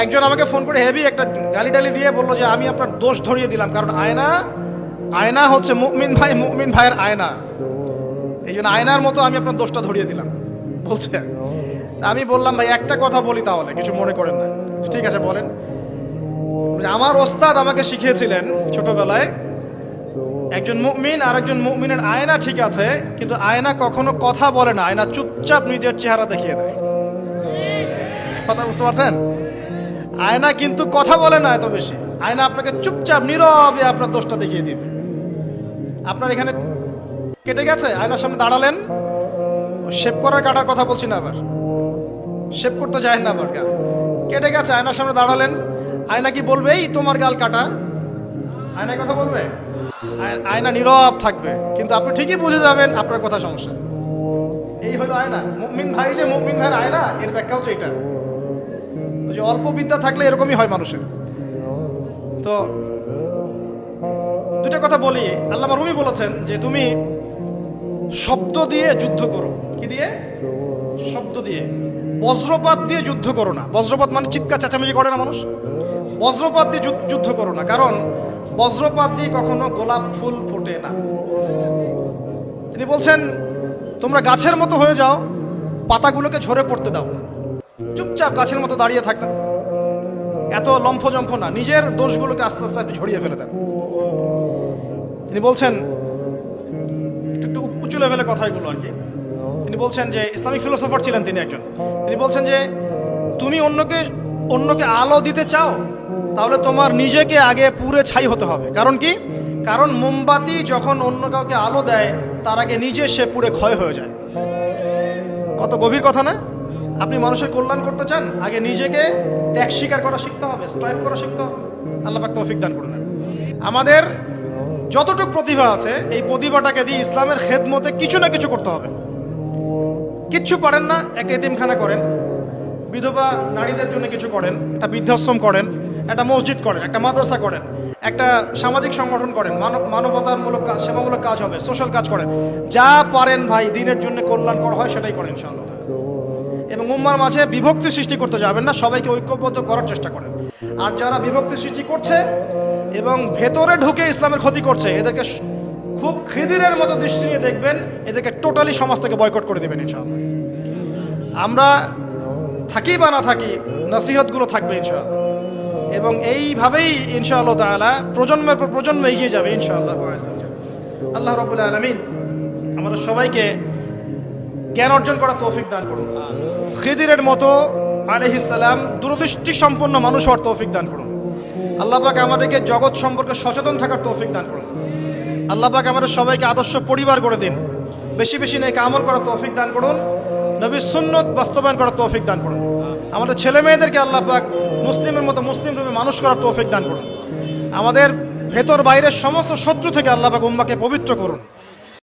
একজন আমাকে ফোন করে হেভি একটা গালি টালি দিয়ে বললো যে আমি আপনার দোষ ধরিয়ে দিলাম, কারণ আয়না আয়না হচ্ছে মুমিন ভাই, মুমিন ভাইয়ের আয়না, এই জন্য আয়নার মতো আমি আপনার দোষটা ধরিয়ে দিলাম বলছে। তা আমি বললাম ভাই একটা কথা বলি, তাহলে কিছু মনে করেন না। ঠিক আছে বলেন। আমার ওস্তাদ আমাকে শিখিয়েছিলেন ছোটবেলায়, একজন মুমিন আর একজন মুমিনের আয়না ঠিক আছে, কিন্তু আয়না কখনো কথা বলে না, আয়না চুপচাপ নিজের চেহারা দেখিয়ে দেয়। কথা বুঝতে পারছেন? আয়না কিন্তু কথা বলে না এত বেশি, আয়না আপনাকে চুপচাপ নীরবে আপনার দোষটা দেখিয়ে দিবে। আপনার এখানে কেটে গেছে, আয়নার সামনে দাঁড়ালেন, শেভ করার কাটার কথা বলছি না, আবার শেভ করতে যায় না, আবার গাল কেটে গেছে, আয়নার সামনে দাঁড়ালেন, আয়না কি বলবে এই তোমার গাল কাটা? আয়নায় কথা বলবে? আয়না নীরব থাকবে, কিন্তু আপনি ঠিকই বুঝে যাবেন আপনার কথা সমস্যা। এই হলো আয়না। মুমিন ভাই যে মুমিন ভাইয়ের আয়না, এর ব্যাখ্যা হচ্ছে এটা। যে অল্প বিদ্যা থাকলে এরকমই হয় মানুষের। তো দুটা কথা বলি। আল্লামা রুমি বলেছেন যে তুমি শব্দ দিয়ে যুদ্ধ করো। কি দিয়ে? শব্দ দিয়ে। বজ্রপাত দিয়ে যুদ্ধ করো না। বজ্রপাত মানে চিৎকার চেঁচামেচি করে না মানুষ, বজ্রপাত দিয়ে যুদ্ধ করো না, কারণ বজ্রপাত দিয়ে কখনো গোলাপ ফুল ফোটে না। তিনি বলছেন তোমরা গাছের মতো হয়ে যাও, পাতাগুলোকে ঝরে পড়তে দাও, চুপচাপ গাছের মতো দাঁড়িয়ে থাকতেন, এত লম্ফজম্ফ না, নিজের দোষগুলোকে আস্তে আস্তে আপনি ঝরিয়ে ফেলে দেন। তিনি বলছেন একটু উঁচু লেভেলের কথাগুলো আর কি। তিনি বলছেন যে ইসলামিক ফিলোসফার ছিলেন তিনি একজন। তিনি বলছেন যে তুমি অন্যকে আলো দিতে চাও, তাহলে তোমার নিজেকে আগে পুড়ে ছাই হতে হবে। কারণ কি? কারণ মোমবাতি যখন অন্য কাউকে আলো দেয়, তার আগে নিজে সে পুড়ে ক্ষয় হয়ে যায়। কত গভীর কথা না? আপনি মানুষের কল্যাণ করতে চান, আগে নিজেকে ত্যাগ স্বীকার করা শিখতে হবে, স্ট্রাইভ করা শিখতে হবে। আল্লাহ পাক তৌফিক দান করুন। আমাদের যতটুকু প্রতিভা আছে, এই প্রতিভাটাকে দিয়ে ইসলামের খেদমতে কিছু না কিছু করতে হবে। কিচ্ছু পারেন না, একটা এতিমখানা করেন, বিধবা নারীদের জন্য কিছু করেন, একটা বৃদ্ধাশ্রম করেন, একটা মসজিদ করেন, একটা মাদ্রাসা করেন, একটা সামাজিক সংগঠন করেন, মানবতামূলক কাজ, সেবামূলক কাজ হবে, সোশ্যাল কাজ করেন। যা পারেন ভাই, দিনের জন্য কল্যাণ করা হয় সেটাই করেন ইনশাআল্লাহ। এবং উম্মার মাঝে বিভক্তি সৃষ্টি করতে যাবেন না, সবাইকে ঐক্যবদ্ধ করার চেষ্টা করেন। আর যারা বিভক্তি সৃষ্টি করছে এবং ভেতরে ঢুকে ইসলামের ক্ষতি করছে, এদেরকে খুব খিদিরের মতো দৃষ্টি নিয়ে দেখবেন, এদেরকে টোটালি সমাজ থেকে বয়কট করে দেবেন ইনশাআল্লাহ। আমরা থাকি বা না থাকি, নসিহতগুলো থাকবে ইনশাআল্লাহ, এবং এইভাবেই ইনশাআল্লাহ তাআলা প্রজন্মের পর প্রজন্ম এগিয়ে যাবে ইনশাআল্লাহ। আল্লাহ রাব্বুল আলামিন আমাদের সবাইকে জ্ঞান অর্জন করার তৌফিক দান করুন। খিদিরের মতো আলাইহিস সালাম দূরদৃষ্টি সম্পন্ন মানুষ হওয়ার তৌফিক দান করুন। আল্লাহ পাক আমাদেরকে জগৎ সম্পর্কে সচেতন থাকার তৌফিক দান করুন। আল্লাহ পাক আমাদের সবাইকে আদর্শ পরিবার করে দিন। বেশি বেশি নেক আমল করার তৌফিক দান করুন। নবীর সুন্নত বাস্তবায়ন করার তৌফিক দান করুন। আমাদের ছেলে মেয়েদেরকে আল্লাহ পাক মুসলিমের মতো মুসলিম রূপে মানুষ করার তৌফিক দান করুন। আমাদের ভেতর বাইরের সমস্ত শত্রু থেকে আল্লাহ পাক উম্মাহকে পবিত্র করুন।